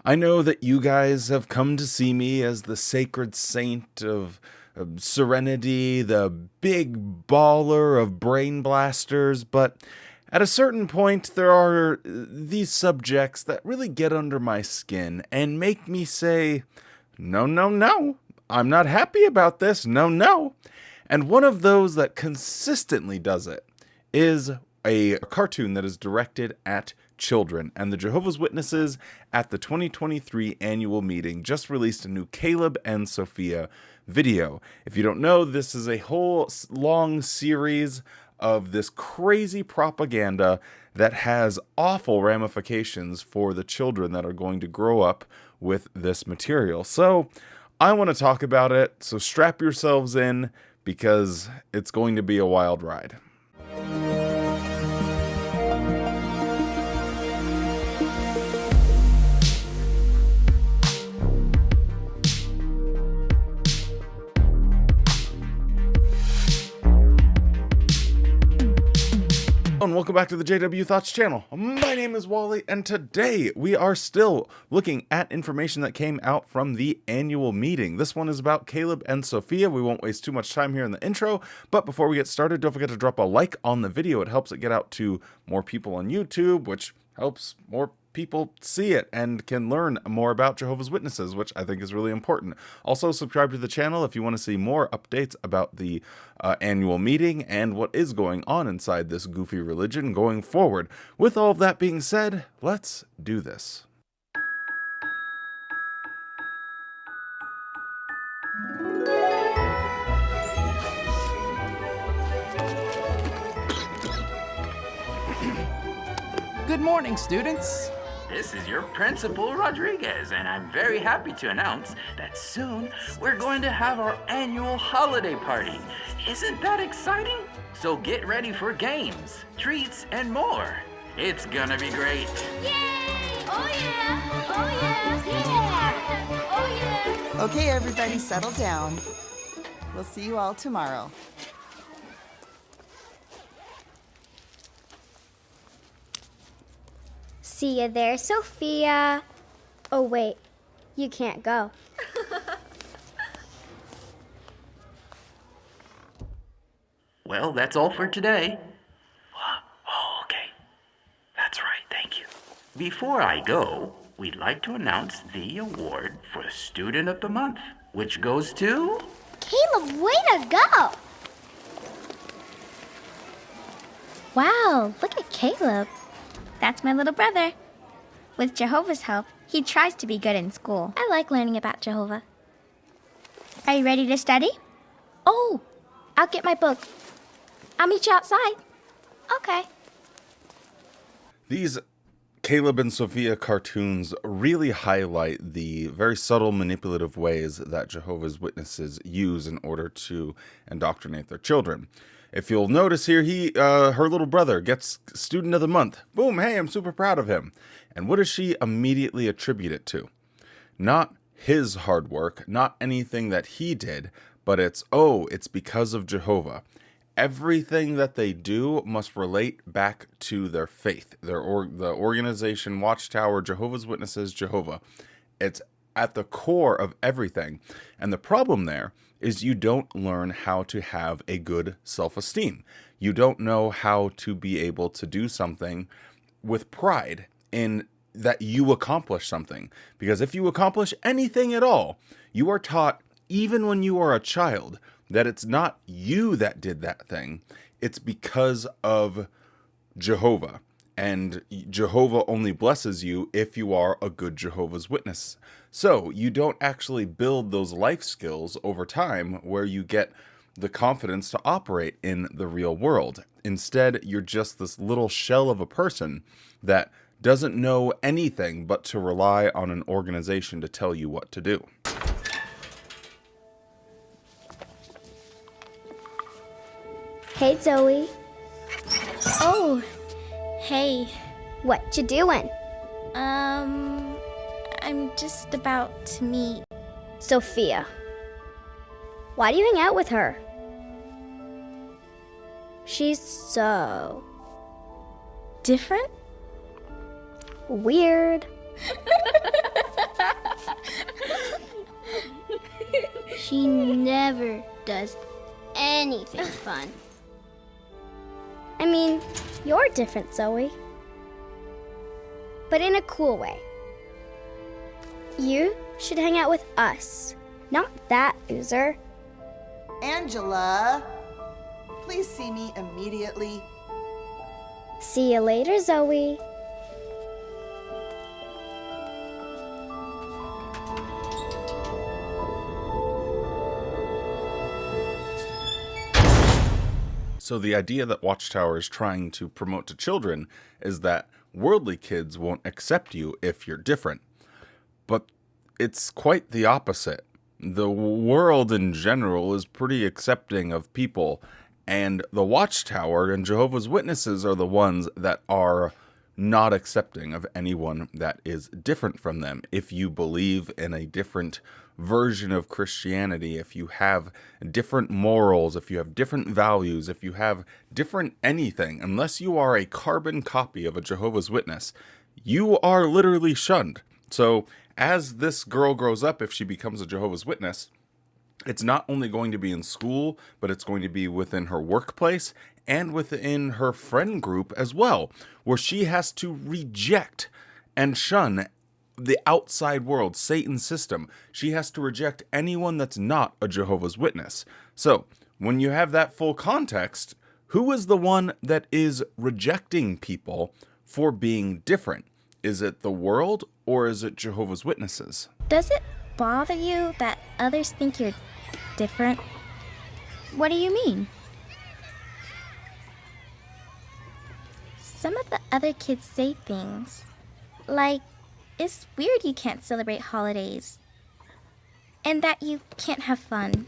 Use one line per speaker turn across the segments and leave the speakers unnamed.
I know that you guys have come to see me as the sacred saint of serenity, the big baller of brain blasters, but at a certain point, there are these subjects that really get under my skin and make me say, no, no, no, I'm not happy about this, no, no. And one of those that consistently does it is a cartoon that is directed at children. And the Jehovah's Witnesses at the 2023 annual meeting just released a new Caleb and Sophia video. If you don't know, this is a whole long series of this crazy propaganda that has awful ramifications for the children that are going to grow up with this material. So I want to talk about it, so strap yourselves in because it's going to be a wild ride. And welcome back to the JW Thoughts channel. My name is Wally, and today we are still looking at information that came out from the annual meeting. This one is about Caleb and Sophia. We won't waste too much time here in the intro, but before we get started, don't forget to drop a like on the video. It helps it get out to more people on YouTube, which helps more people see it and can learn more about Jehovah's Witnesses, which I think is really important. Also, subscribe to the channel if you want to see more updates about the annual meeting and what is going on inside this goofy religion going forward. With all of that being said, let's do this.
Good morning, students.
This is your principal, Rodriguez, and I'm very happy to announce that soon we're going to have our annual holiday party. Isn't that exciting? So get ready for games, treats, and more. It's gonna be great.
Yay! Oh yeah! Oh yeah! Yeah! Oh yeah!
Okay, everybody, settle down. We'll see you all tomorrow.
See you there, Sophia. Oh wait, you can't go.
Well, that's all for today. Oh, okay. That's right, thank you. Before I go, we'd like to announce the award for Student of the Month, which goes to...
Caleb, way to go!
Wow, look at Caleb. That's my little brother. With Jehovah's help, he tries to be good in school. I like learning about Jehovah. Are you ready to study? Oh, I'll get my book. I'll meet you outside. Okay.
These Caleb and Sophia cartoons really highlight the very subtle manipulative ways that Jehovah's Witnesses use in order to indoctrinate their children. If you'll notice here, her little brother gets Student of the Month. Boom, hey, I'm super proud of him. And what does she immediately attribute it to? Not his hard work, not anything that he did, but it's because of Jehovah. Everything that they do must relate back to their faith, the organization Watchtower, Jehovah's Witnesses, Jehovah. It's at the core of everything. And the problem there is you don't learn how to have a good self-esteem. You don't know how to be able to do something with pride in that you accomplish something. Because if you accomplish anything at all, you are taught, even when you are a child, that it's not you that did that thing. It's because of Jehovah. And Jehovah only blesses you if you are a good Jehovah's Witness. So you don't actually build those life skills over time where you get the confidence to operate in the real world. Instead, you're just this little shell of a person that doesn't know anything but to rely on an organization to tell you what to do.
Hey, Zoe.
Oh, hey.
What you doing?
I'm just about to meet...
Sophia. Why do you hang out with her? She's so...
different?
weird. She never does anything fun.
I mean, you're different, Zoe. But in a cool way. You should hang out with us, not that loser.
Angela, please see me immediately.
See you later, Zoe.
So the idea that Watchtower is trying to promote to children is that worldly kids won't accept you if you're different. But it's quite the opposite. The world in general is pretty accepting of people, and the Watchtower and Jehovah's Witnesses are the ones that are not accepting of anyone that is different from them. If you believe in a different version of Christianity, if you have different morals, if you have different values, if you have different anything, unless you are a carbon copy of a Jehovah's Witness, you are literally shunned. So as this girl grows up, if she becomes a Jehovah's Witness, it's not only going to be in school, but it's going to be within her workplace and within her friend group as well, where she has to reject and shun the outside world, Satan's system. She has to reject anyone that's not a Jehovah's Witness. So when you have that full context, who is the one that is rejecting people for being different? Is it the world or is it Jehovah's Witnesses?
Does it bother you that others think you're different? What do you mean? Some of the other kids say things like, it's weird you can't celebrate holidays, and that you can't have fun.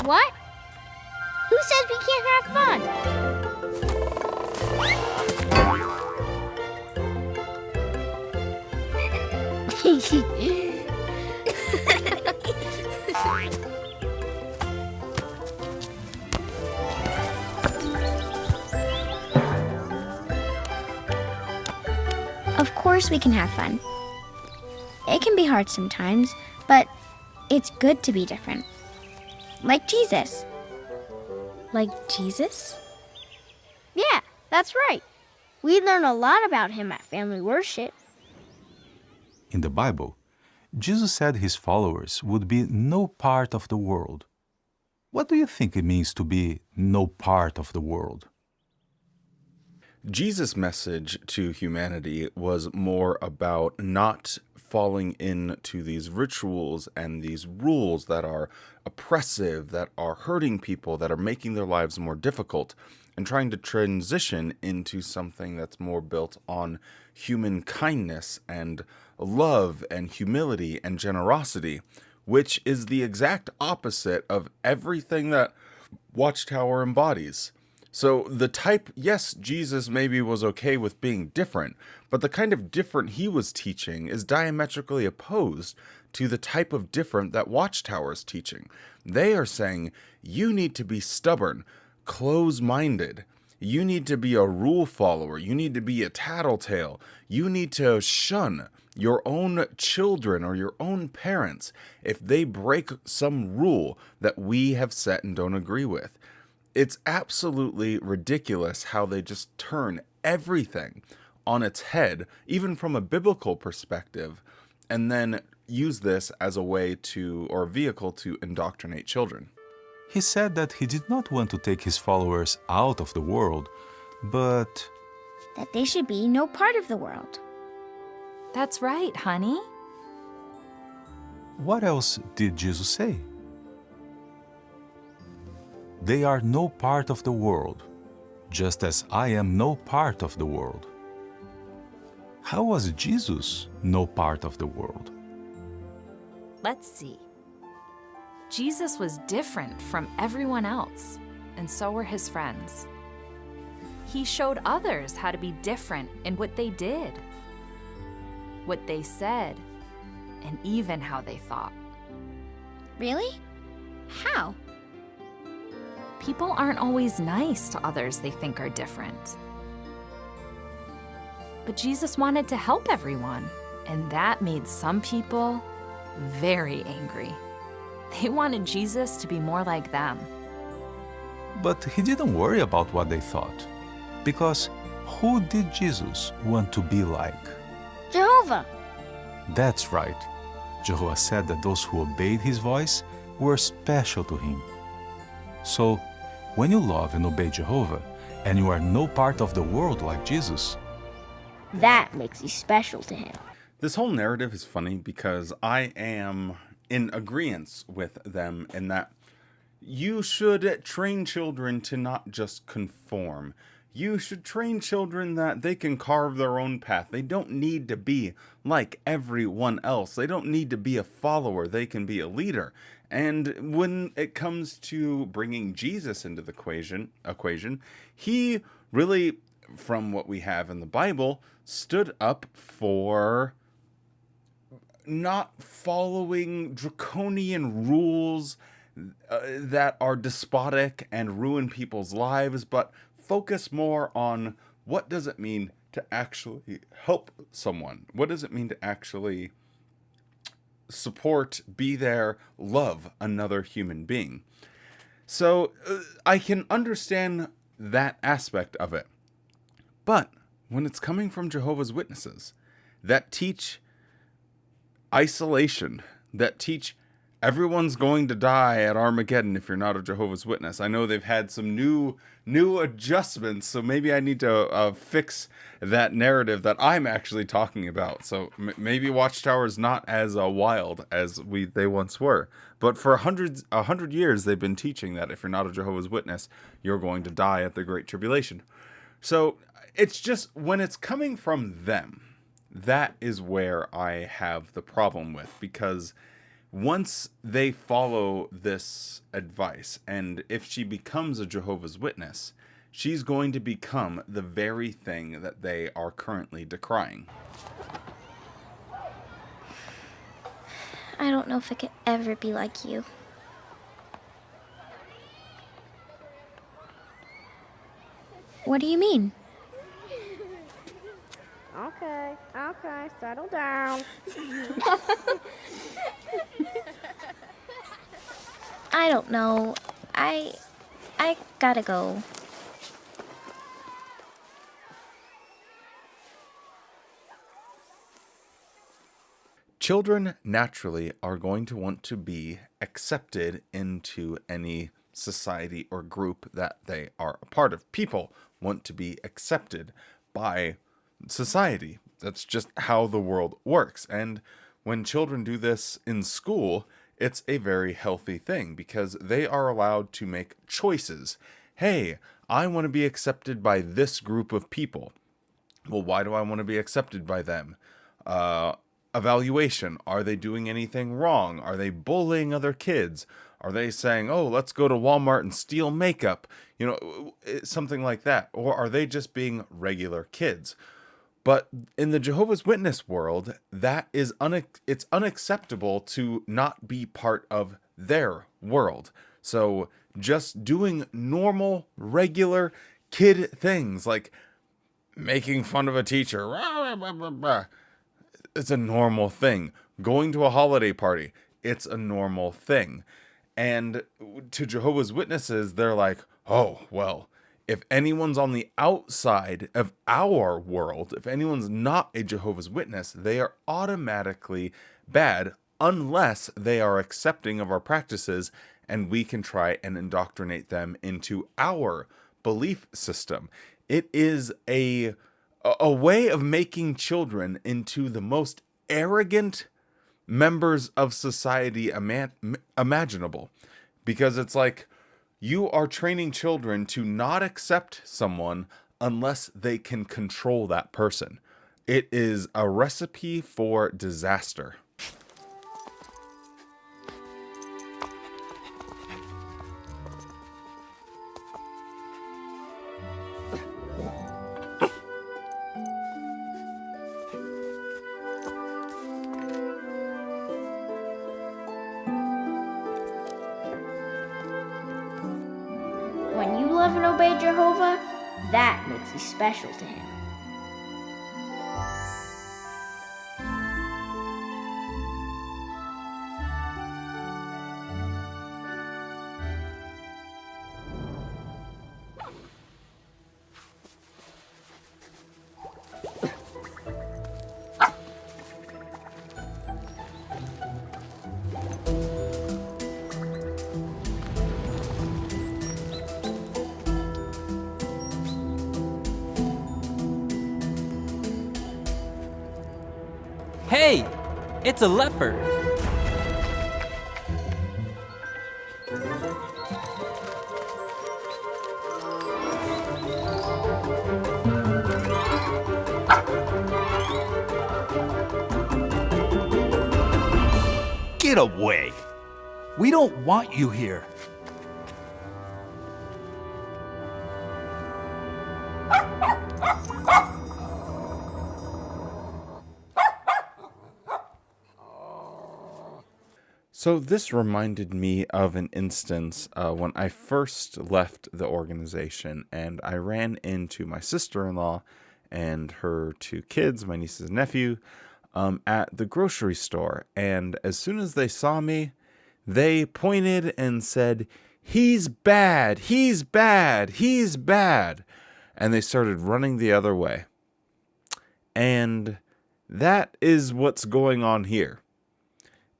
What? Who says we can't have fun?
Of course we can have fun. It can be hard sometimes, but it's good to be different. Like Jesus. Like Jesus?
Yeah, that's right. We learn a lot about him at family worship.
In the Bible, Jesus said his followers would be no part of the world. What do you think it means to be no part of the world?
Jesus' message to humanity was more about not falling into these rituals and these rules that are oppressive, that are hurting people, that are making their lives more difficult, and trying to transition into something that's more built on human kindness and love and humility and generosity, which is the exact opposite of everything that Watchtower embodies. So the type, yes, Jesus maybe was okay with being different, but the kind of different he was teaching is diametrically opposed to the type of different that Watchtower is teaching. They are saying, you need to be stubborn, close-minded. You need to be a rule follower. You need to be a tattletale. You need to shun your own children or your own parents if they break some rule that we have set and don't agree with. It's absolutely ridiculous how they just turn everything on its head, even from a biblical perspective, and then use this as a way to, or a vehicle to indoctrinate children.
He said that he did not want to take his followers out of the world, but
That they should be no part of the world.
That's right, honey.
what else did Jesus say? They are no part of the world, just as I am no part of the world. How was Jesus no part of the world?
Let's see. Jesus was different from everyone else, and so were his friends. He showed others how to be different in what they did, what they said, and even how they thought.
Really? How?
People aren't always nice to others they think are different. But Jesus wanted to help everyone, And that made some people very angry. They wanted Jesus to be more like them.
But he didn't worry about what they thought, because who did Jesus want to be like?
Jehovah.
That's right. Jehovah said that those who obeyed his voice were special to him. So, when you love and obey Jehovah, and you are no part of the world like Jesus,
That makes you special to him.
This whole narrative is funny because I am in agreement with them in that you should train children to not just conform. You should train children that they can carve their own path. They don't need to be like everyone else. They don't need to be a follower. They can be a leader. And when it comes to bringing Jesus into the equation, he really, from what we have in the Bible, stood up for not following draconian rules that are despotic and ruin people's lives, but focus more on what does it mean to actually help someone? What does it mean to actually support, be there, love another human being? So I can understand that aspect of it. But when it's coming from Jehovah's Witnesses that teach isolation, that teach everyone's going to die at Armageddon if you're not a Jehovah's Witness. I know they've had some new adjustments, so maybe I need to fix that narrative that I'm actually talking about. So maybe Watchtower is not as wild as they once were. But for 100 years, they've been teaching that if you're not a Jehovah's Witness, you're going to die at the Great Tribulation. So it's just when it's coming from them, that is where I have the problem with, because once they follow this advice, and if she becomes a Jehovah's Witness, she's going to become the very thing that they are currently decrying.
I don't know if I could ever be like you. What do you mean?
Okay, settle down.
I don't know. I gotta go.
Children naturally are going to want to be accepted into any society or group that they are a part of. People want to be accepted by society. That's just how the world works. And when children do this in school, it's a very healthy thing because they are allowed to make choices. Hey, I want to be accepted by this group of people. Well, why do I want to be accepted by them? Evaluation. Are they doing anything wrong? Are they bullying other kids? Are they saying, oh, let's go to Walmart and steal makeup? You know, something like that. Or are they just being regular kids? But in the Jehovah's Witness world, that is it's unacceptable to not be part of their world. So just doing normal, regular kid things like making fun of a teacher, it's a normal thing. Going to a holiday party, it's a normal thing. And to Jehovah's Witnesses, they're like, oh, well, if anyone's on the outside of our world, if anyone's not a Jehovah's Witness, they are automatically bad unless they are accepting of our practices and we can try and indoctrinate them into our belief system. It is a way of making children into the most arrogant members of society imaginable. Because it's like, you are training children to not accept someone unless they can control that person. It is a recipe for disaster.
When you love and obey Jehovah, that makes you special to him.
Hey, it's a leper.
Get away! We don't want you here.
So this reminded me of an instance when I first left the organization, and I ran into my sister-in-law and her two kids, my niece's nephew, at the grocery store. And as soon as they saw me, they pointed and said, "He's bad, he's bad, he's bad." And they started running the other way. And that is what's going on here.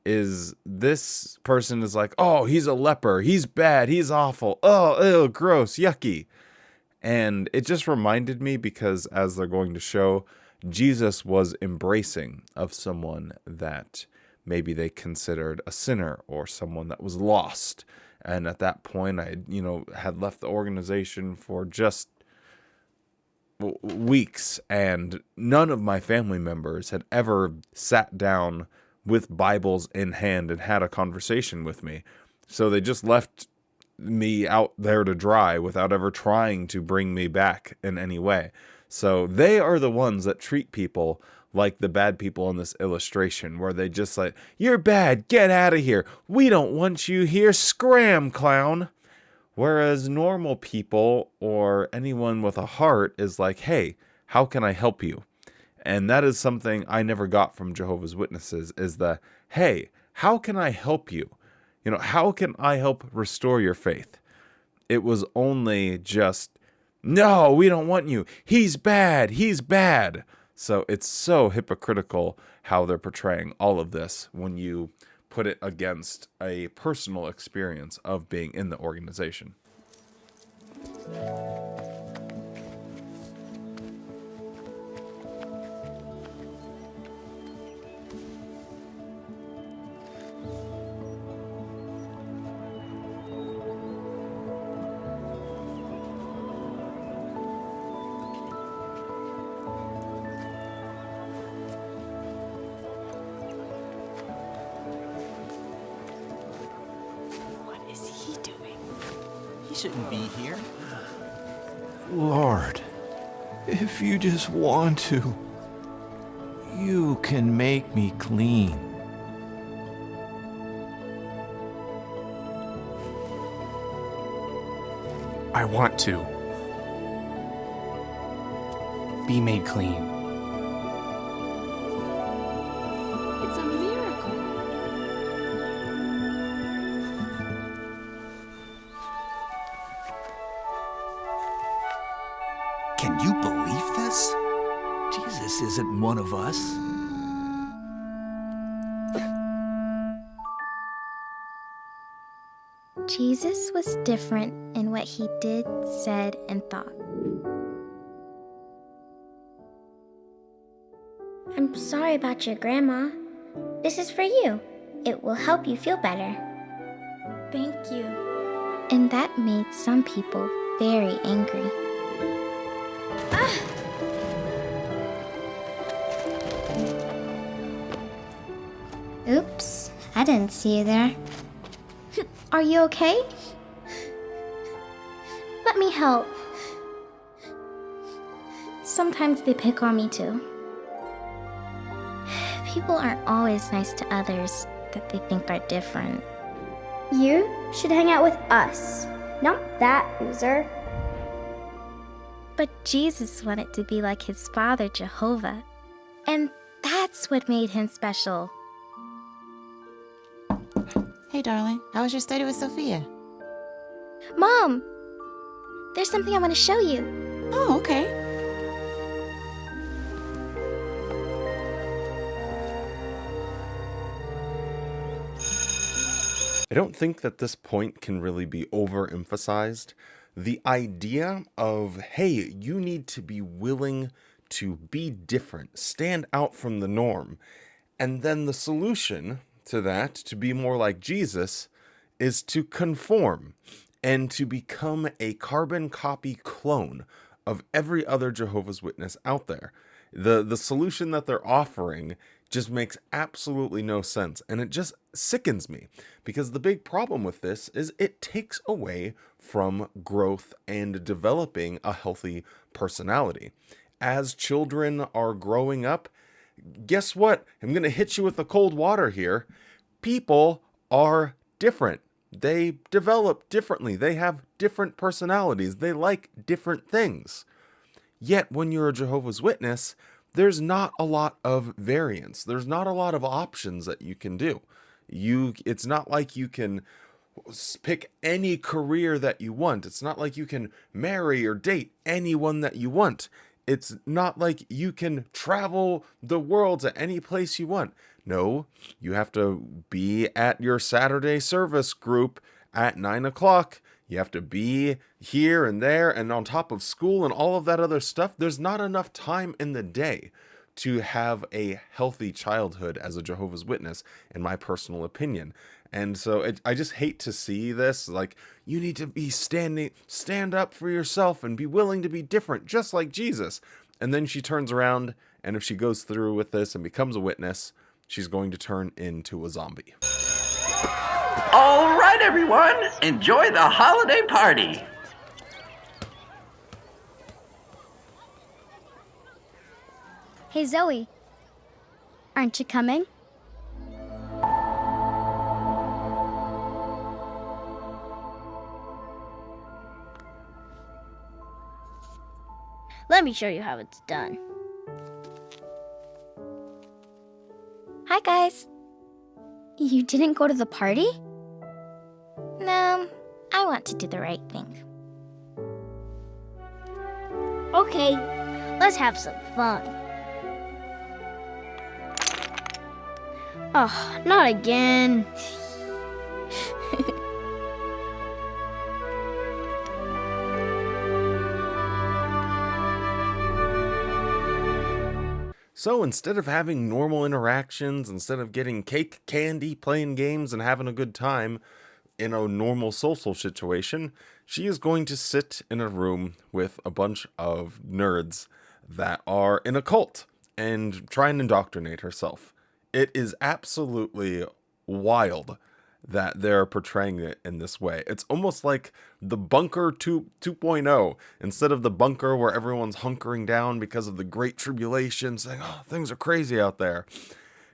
Is this person is like, "Oh, he's a leper, he's bad, he's awful, oh, ew, gross, yucky." And it just reminded me, because as they're going to show, Jesus was embracing of someone that maybe they considered a sinner or someone that was lost. And at that point, I, had left the organization for just weeks, and none of my family members had ever sat down with Bibles in hand and had a conversation with me. So they just left me out there to dry without ever trying to bring me back in any way. So they are the ones that treat people like the bad people in this illustration, where they just like, "You're bad, get out of here. We don't want you here, scram, clown." Whereas normal people or anyone with a heart is like, "Hey, how can I help you?" And that is something I never got from Jehovah's Witnesses, is the, "Hey, how can I help you? How can I help restore your faith?" It was only just, "No, we don't want you. He's bad. He's bad." So it's so hypocritical how they're portraying all of this when you put it against a personal experience of being in the organization.
Shouldn't be here.
Lord, if you just want to, you can make me clean.
I want to be made clean.
It's a miracle.
Can you believe this? Jesus isn't one of us.
Jesus was different in what he did, said, and thought. I'm sorry about your grandma. This is for you. It will help you feel better. Thank you. And that made some people very angry. Oops, I didn't see you there. Are you okay? Let me help. Sometimes they pick on me too. People aren't always nice to others that they think are different.
You should hang out with us, not that loser.
But Jesus wanted to be like his father, Jehovah. And that's what made him special.
Hey, darling, how was your study with Sophia?
Mom! There's something I want to show you.
Oh, okay.
I don't think that this point can really be overemphasized. The idea of, hey, you need to be willing to be different, stand out from the norm, And then the solution to that, to be more like Jesus, is to conform and to become a carbon copy clone of every other Jehovah's Witness out there. The solution that they're offering just makes absolutely no sense, and it just sickens me, because the big problem with this is it takes away from growth and developing a healthy personality. As children are growing up, guess what? I'm going to hit you with the cold water here. People are different. They develop differently. They have different personalities. They like different things. Yet when you're a Jehovah's Witness, there's not a lot of variance. There's not a lot of options that you can do. It's not like you can pick any career that you want. It's not like you can marry or date anyone that you want. It's not like you can travel the world to any place you want. No, you have to be at your Saturday service group at 9 o'clock. You have to be here and there, and on top of school and all of that other stuff, there's not enough time in the day to have a healthy childhood as a Jehovah's Witness, in my personal opinion. And so I just hate to see this. Like, you need to be stand up for yourself and be willing to be different, just like Jesus. And then she turns around, and if she goes through with this and becomes a witness, she's going to turn into a zombie.
All right, everyone, enjoy the holiday party.
Hey, Zoe. Aren't you coming?
Let me show you how it's done.
Hi, guys. You didn't go to the party? No, I want to do the right thing.
Okay, let's have some fun. Oh, not again.
So instead of having normal interactions, instead of getting cake, candy, playing games, and having a good time in a normal social situation, she is going to sit in a room with a bunch of nerds that are in a cult and try and indoctrinate herself. It is absolutely wild that they're portraying it in this way. It's almost like the Bunker 2.0. Instead of the bunker where everyone's hunkering down because of the Great Tribulation, saying, oh, things are crazy out there.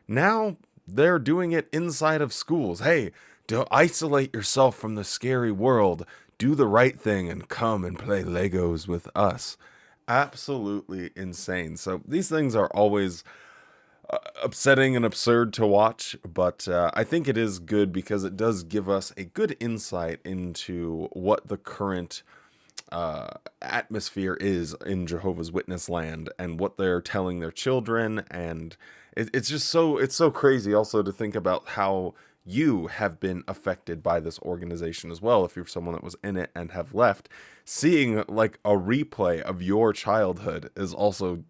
Now they're doing it inside of schools. Hey, don't isolate yourself from the scary world. Do the right thing and come and play Legos with us. Absolutely insane. So these things are always upsetting and absurd to watch, but I think it is good because it does give us a good insight into what the current atmosphere is in Jehovah's Witness land and what they're telling their children. And it's just it's so crazy also to think about how you have been affected by this organization as well. If you're someone that was in it and have left, seeing like a replay of your childhood is also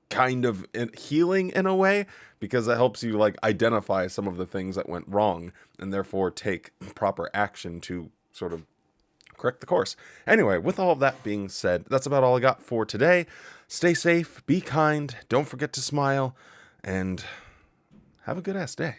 kind of healing in a way, because it helps you like identify some of the things that went wrong and therefore take proper action to sort of correct the course. Anyway, with all of that being said, that's about all I got for today. Stay safe, be kind, don't forget to smile, and have a good ass day.